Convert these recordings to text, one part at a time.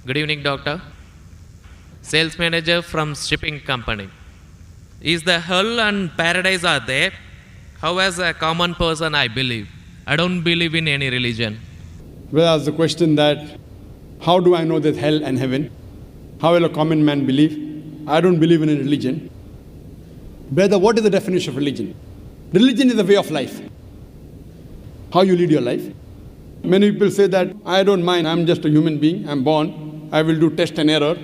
Good evening, doctor. Sales manager from shipping company. Is the hell and paradise are there? How as a common person I believe. I don't believe in any religion. Well, ask the question that, how do I know there's hell and heaven? How will a common man believe? I don't believe in a religion. Brother, what is the definition of religion? Religion is a way of life. How you lead your life. Many people say that, I don't mind, I'm just a human being, I'm born, I will do test and error,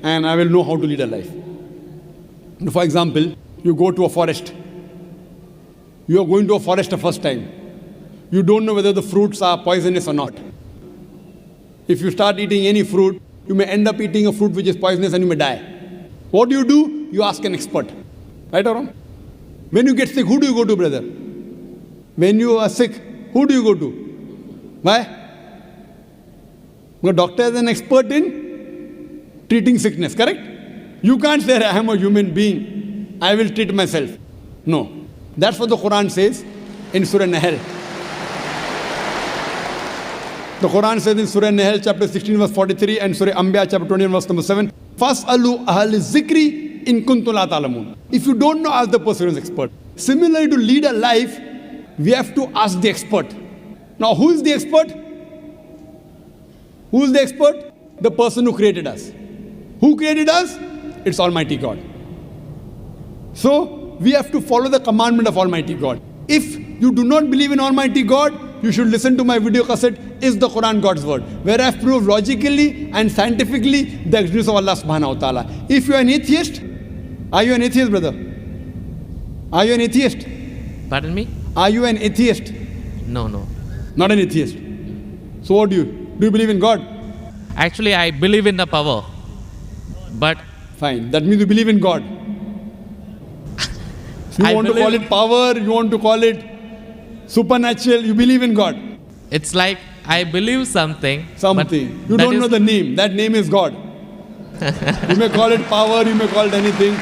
and I will know how to lead a life. For example, you go to a forest. You are going to a forest the first time. You don't know whether the fruits are poisonous or not. If you start eating any fruit, you may end up eating a fruit which is poisonous and you may die. What do? You ask an expert. Right or wrong? When you get sick, who do you go to, brother? When you are sick, who do you go to? Why? The doctor is an expert in treating sickness, correct? You can't say, I am a human being, I will treat myself. No. That's what the Quran says in Surah Nahl. The Quran says in Surah Nahl, chapter 16, verse 43, and Surah Anbiya, chapter 21, verse number 7, فَاسْأَلُوا أَهْلِ الذِّكْرِ إِن كُنتُمْ لَا تَعْلَمُونَ. If you don't know, ask the person who is expert. Similarly, to lead a life, we have to ask the expert. Now, who is the expert? Who is the expert? The person who created us. Who created us? It's Almighty God. So, we have to follow the commandment of Almighty God. If you do not believe in Almighty God, you should listen to my video cassette, Is the Quran God's Word? Where I have proved logically and scientifically the existence of Allah subhanahu wa ta'ala. If you are an atheist, are you an atheist, brother? Are you an atheist? Pardon me? Are you an atheist? No. Not an atheist. So what do you? Do you believe in God? Actually, I believe in the power. But Fine. That means you believe in God. You I want to call believe- it power, you want to call it supernatural, you believe in God. it's like I believe something. but Something. You that don't is- know the name. That name is God. You may call it power, you may call it anything.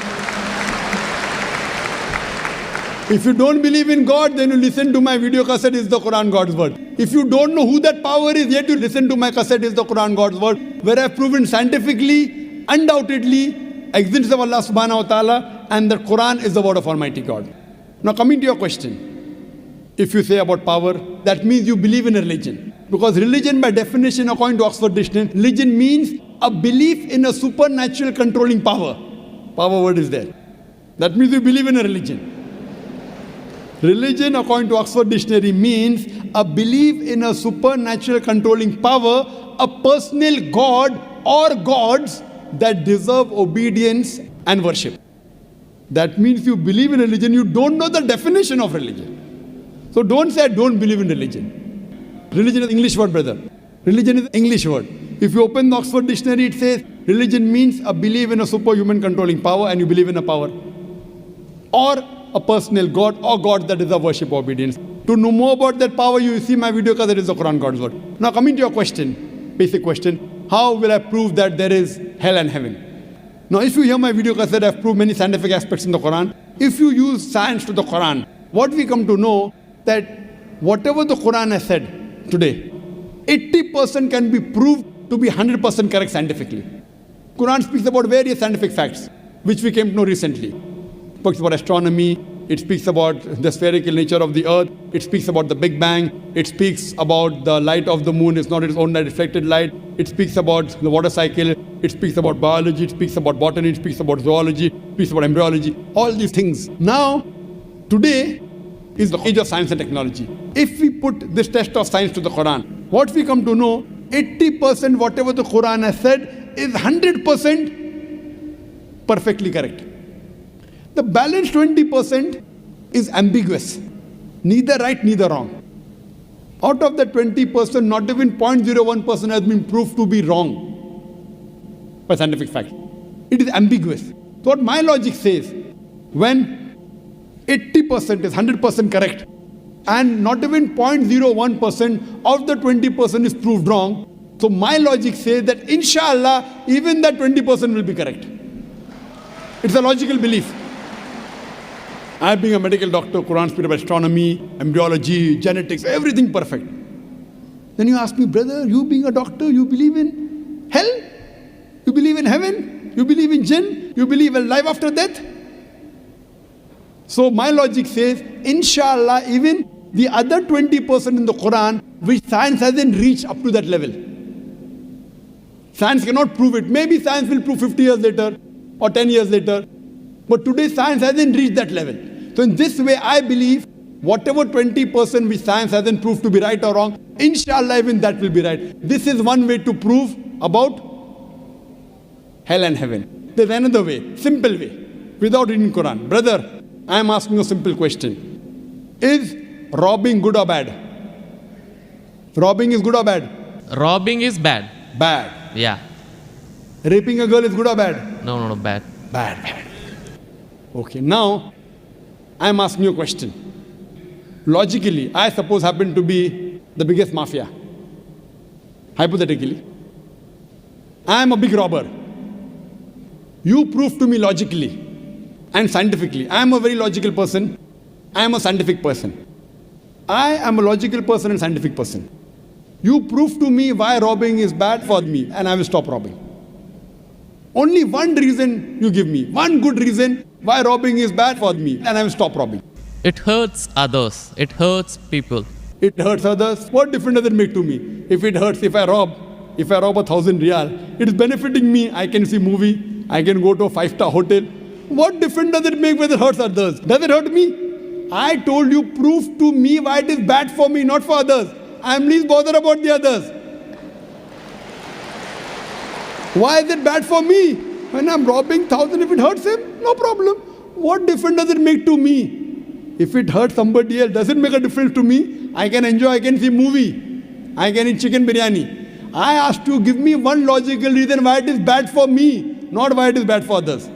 If you don't believe in God, then you listen to my video cassette, Is the Quran God's Word? If you don't know who that power is, yet you listen to my cassette, Is the Quran God's Word? Where I have proven scientifically, undoubtedly, existence of Allah subhanahu wa ta'ala, and the Quran is the word of Almighty God. Now coming to your question. If you say about power, that means you believe in a religion. Because religion by definition, according to Oxford Dictionary, religion means a belief in a supernatural controlling power. Power word is there. That means you believe in a religion. Religion, according to Oxford Dictionary, means a belief in a supernatural controlling power, a personal God or gods that deserve obedience and worship. That means you believe in religion, you don't know the definition of religion. So don't say I don't believe in religion. Religion is English word, brother. Religion is English word. If you open the Oxford Dictionary, it says religion means a belief in a superhuman controlling power, and you believe in a power. Or a personal God or gods that deserve worship or obedience. To know more about that power, you see my video because it is the Quran God's Word. Now coming to your question, basic question, how will I prove that there is hell and heaven? Now if you hear my video cassette, I have proved many scientific aspects in the Quran. If you use science to the Quran, what we come to know that whatever the Quran has said today, 80% can be proved to be 100% correct scientifically. Quran speaks about various scientific facts, which we came to know recently. It speaks about astronomy, it speaks about the spherical nature of the earth, it speaks about the Big Bang, it speaks about the light of the moon is not its own reflected light, it speaks about the water cycle, it speaks about biology, it speaks about botany, it speaks about zoology, it speaks about embryology, all these things. Now, today is the age of science and technology. If we put this test of science to the Quran, what we come to know, 80% whatever the Quran has said is 100% perfectly correct. The balance 20% is ambiguous. Neither right, neither wrong. Out of that 20%, not even 0.01% has been proved to be wrong by scientific fact. It is ambiguous. So what my logic says, when 80% is 100% correct, and not even 0.01% of the 20% is proved wrong, so my logic says that inshallah, even that 20% will be correct. It's a logical belief. I being a medical doctor, Quran speaks about astronomy, embryology, genetics, everything perfect. Then you ask me, brother, you being a doctor, you believe in hell? in heaven? You believe in jinn? You believe in life after death? So my logic says, inshallah, even the other 20% in the Quran, which science hasn't reached up to that level. Science cannot prove it. Maybe science will prove 50 years later or 10 years later. But today science hasn't reached that level. So in this way, I believe whatever 20% which science hasn't proved to be right or wrong, inshallah even that will be right. This is one way to prove about hell and heaven. There's another way, simple way, without reading Quran. Brother, I am asking a simple question. Is robbing good or bad? Robbing is good or bad? Robbing is bad. Bad. Yeah. Raping a girl is good or bad? No, bad. Bad. Okay, now I am asking you a question. Logically, I suppose happen to be the biggest mafia. Hypothetically. I am a big robber. You prove to me logically and scientifically. I am a very logical person. I am a scientific person. I am a logical person and scientific person. You prove to me why robbing is bad for me and I will stop robbing. Only one reason you give me. One good reason why robbing is bad for me and I will stop robbing. It hurts others. It hurts people. It hurts others. What difference does it make to me? If it hurts, if I rob 1,000 riyal, it is benefiting me. I can see movie. I can go to a 5-star hotel. What difference does it make whether it hurts others? Does it hurt me? I told you, prove to me why it is bad for me, not for others. I am least bothered about the others. Why is it bad for me? When I am robbing 1,000, if it hurts him, no problem. What difference does it make to me? If it hurts somebody else, does it make a difference to me? I can enjoy, I can see movie. I can eat chicken biryani. I asked you, give me one logical reason why it is bad for me, not why it is bad for others.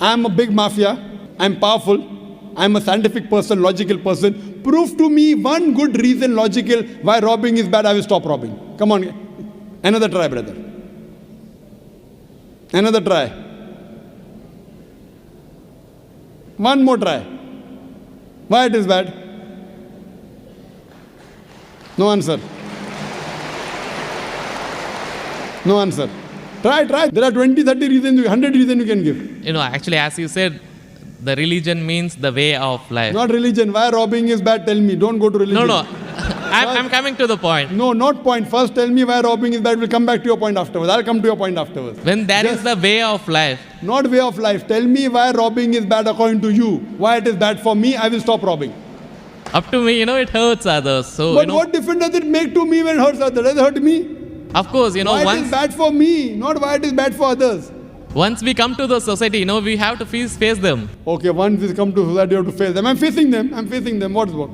I am a big mafia. I am powerful. I am a scientific person, logical person. Prove to me one good reason, logical, why robbing is bad. I will stop robbing. Come on. Another try, brother. Another try. One more try. Why it is bad? No answer. No answer. Try. There are 20, 30 reasons, 100 reasons you can give. Actually, as you said, the religion means the way of life. Not religion. Why robbing is bad? Tell me. Don't go to religion. No. I'm coming to the point. No, not point. First tell me why robbing is bad. We'll come back to your point afterwards. I'll come to your point afterwards. When that is the way of life. Not way of life. Tell me why robbing is bad according to you. Why it is bad for me, I will stop robbing. Up to me, it hurts others. So, but what difference does it make to me when it hurts others? Does it hurt me? Of course, why it is bad for me, not why it is bad for others. Once we come to the society, we have to face them. Okay, once we come to society, you have to face them. I'm facing them. What's what?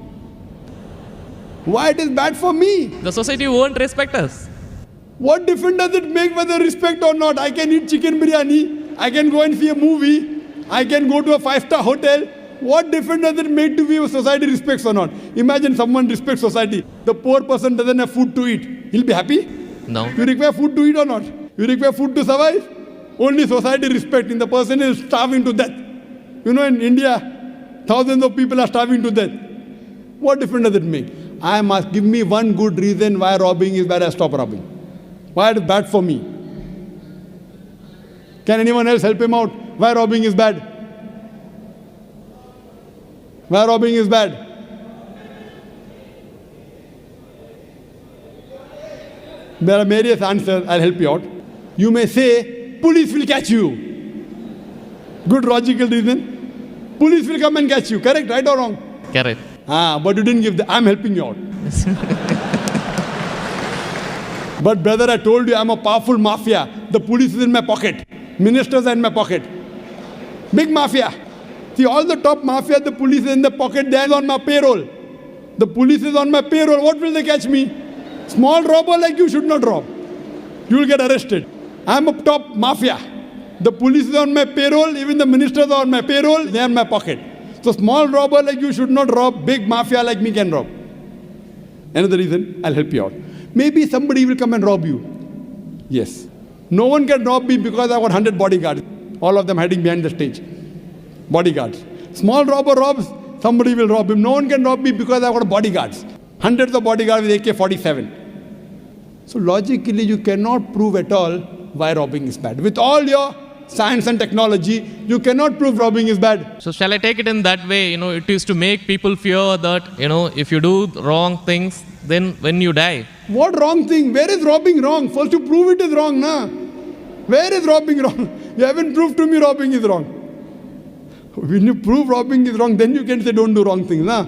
Why it is bad for me? The society won't respect us. What difference does it make whether respect or not? I can eat chicken biryani. I can go and see a movie. I can go to a 5-star hotel. What difference does it make to me if society respects or not? Imagine someone respects society. The poor person doesn't have food to eat. He'll be happy? No. You require food to eat or not? You require food to survive? Only society respecting. The person is starving to death. In India, thousands of people are starving to death. What difference does it make? I must give me one good reason why robbing is bad. I stop robbing. Why it is bad for me? Can anyone else help him out? Why robbing is bad? Why robbing is bad? There are various answers. I'll help you out. You may say, police will catch you. Good logical reason. Police will come and catch you. Correct, right or wrong? Correct. But you didn't give I'm helping you out. But brother, I told you I'm a powerful mafia. The police is in my pocket. Ministers are in my pocket. Big mafia. See, all the top mafia, the police is in the pocket. They are on my payroll. The police is on my payroll. What will they catch me? Small robber like you should not rob. You will get arrested. I'm a top mafia. The police is on my payroll. Even the ministers are on my payroll. They are in my pocket. So small robber like you should not rob. Big mafia like me can rob. Another reason, I'll help you out. Maybe somebody will come and rob you. Yes. No one can rob me because I've got 100 bodyguards. All of them hiding behind the stage. Bodyguards. Small robber robs, somebody will rob him. No one can rob me because I've got bodyguards. Hundreds of bodyguards with AK-47. So logically, you cannot prove at all why robbing is bad. With all your science and technology, you cannot prove robbing is bad. So shall I take it in that way? It is to make people fear that, if you do wrong things, then when you die. What wrong thing? Where is robbing wrong? First you prove it is wrong, na? Where is robbing wrong? You haven't proved to me robbing is wrong. When you prove robbing is wrong, then you can say don't do wrong things, na?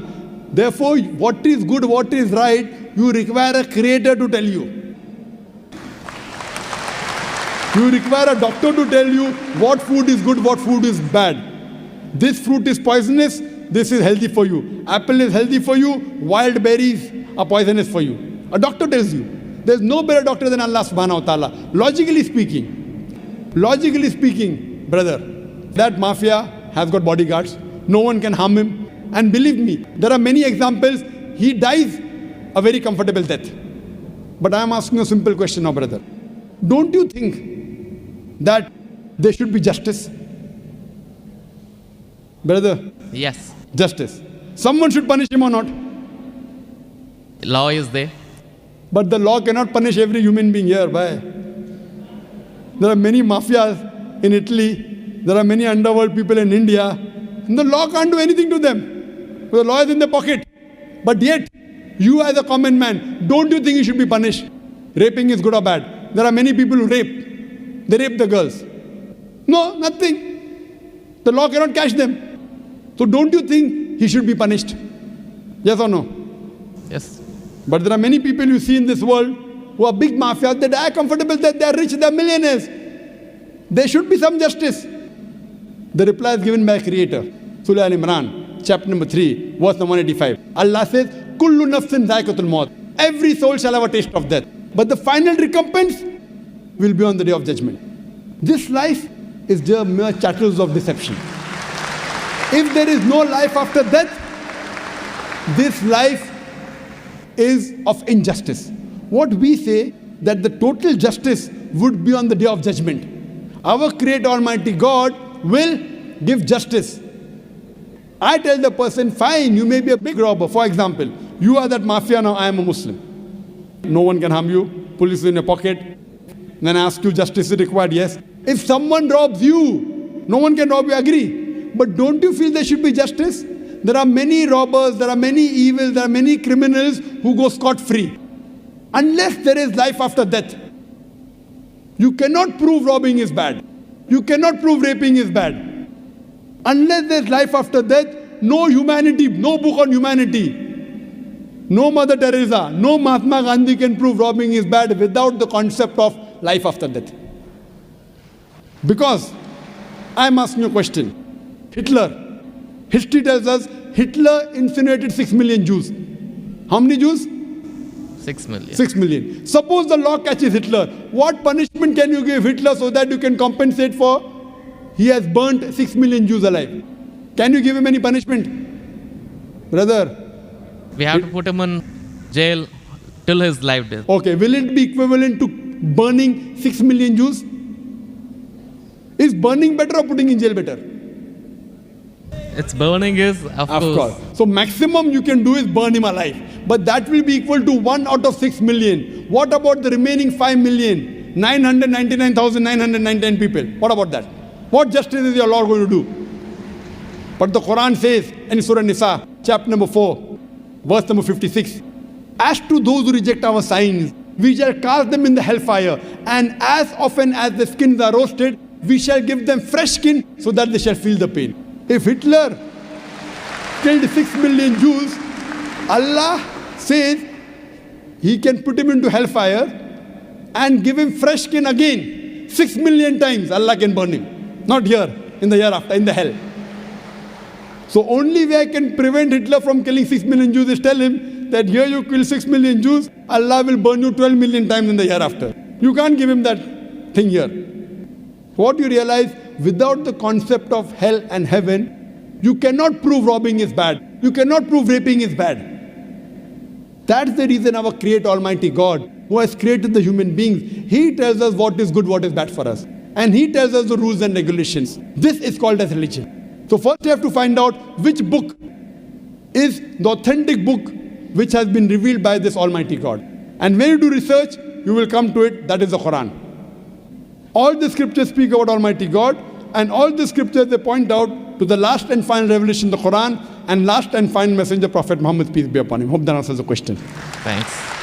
Therefore, what is good, what is right, you require a creator to tell you. You require a doctor to tell you what food is good, what food is bad. This fruit is poisonous, this is healthy for you. Apple is healthy for you, wild berries are poisonous for you. A doctor tells you. There's no better doctor than Allah subhanahu wa ta'ala. Logically speaking, brother, that mafia has got bodyguards. No one can harm him. And believe me, there are many examples. He dies a very comfortable death. But I am asking a simple question now, brother. Don't you think that there should be justice? Brother? Yes. Justice. Someone should punish him or not? Law is there. But the law cannot punish every human being here. Why? There are many mafias in Italy. There are many underworld people in India. And the law can't do anything to them. The law is in their pocket. But yet, you as a common man, don't you think you should be punished? Raping is good or bad? There are many people who rape. They rape the girls. No, nothing. The law cannot catch them. So don't you think he should be punished? Yes or no? Yes. But there are many people you see in this world who are big mafias. They die comfortable, they are rich, they are millionaires. There should be some justice. The reply is given by Creator. Surah Al-Imran, chapter number 3, verse number 185. Allah says, Kullu nafsin dhaikatul maut. Every soul shall have a taste of death. But the final recompense will be on the day of judgment. This life is just mere chattels of deception. If there is no life after death, this life is of injustice. What we say that the total justice would be on the day of judgment. Our Creator Almighty God will give justice. I tell the person, fine, you may be a big robber. For example, you are that mafia, now I am a Muslim. No one can harm you. Police is in your pocket. Then I ask you, justice is required? Yes. If someone robs you, no one can rob you, agree. But don't you feel there should be justice? There are many robbers, there are many evils, there are many criminals who go scot-free. Unless there is life after death. You cannot prove robbing is bad. You cannot prove raping is bad. Unless there is life after death, no humanity, no book on humanity, no Mother Teresa, no Mahatma Gandhi can prove robbing is bad without the concept of life after death. Because I am asking you a question. Hitler, history tells us Hitler incinerated 6 million Jews. How many Jews? 6 million. 6 million. Suppose the law catches Hitler. What punishment can you give Hitler so that you can compensate for? He has burnt 6 million Jews alive. Can you give him any punishment? Brother. We have to put him in jail till his life death. Okay, will it be equivalent to burning 6 million Jews? Is burning better or putting in jail better? It's burning is, of course. So maximum you can do is burn him alive. But that will be equal to 1 out of 6 million. What about the remaining 5,999,999 people? What about that? What justice is your Lord going to do? But the Quran says in Surah Nisa, chapter number 4, verse number 56, as to those who reject our signs, we shall cast them in the hellfire, and as often as the skins are roasted, we shall give them fresh skin so that they shall feel the pain. If Hitler killed 6 million Jews, Allah says He can put him into hellfire and give him fresh skin again. 6 million times Allah can burn him. Not here, in the hereafter, in the hell. So only way I can prevent Hitler from killing 6 million Jews is tell him that here you kill 6 million Jews, Allah will burn you 12 million times in the hereafter. You can't give him that thing here. What you realize, without the concept of hell and heaven, you cannot prove robbing is bad. You cannot prove raping is bad. That's the reason our Creator Almighty God, who has created the human beings, He tells us what is good, what is bad for us. And He tells us the rules and regulations. This is called as religion. So first you have to find out which book is the authentic book which has been revealed by this Almighty God. And when you do research, you will come to it, that is the Quran. All the scriptures speak about Almighty God, and all the scriptures they point out to the last and final revelation, the Quran, and last and final messenger, Prophet Muhammad, peace be upon him. Hope that answers the question. Thanks.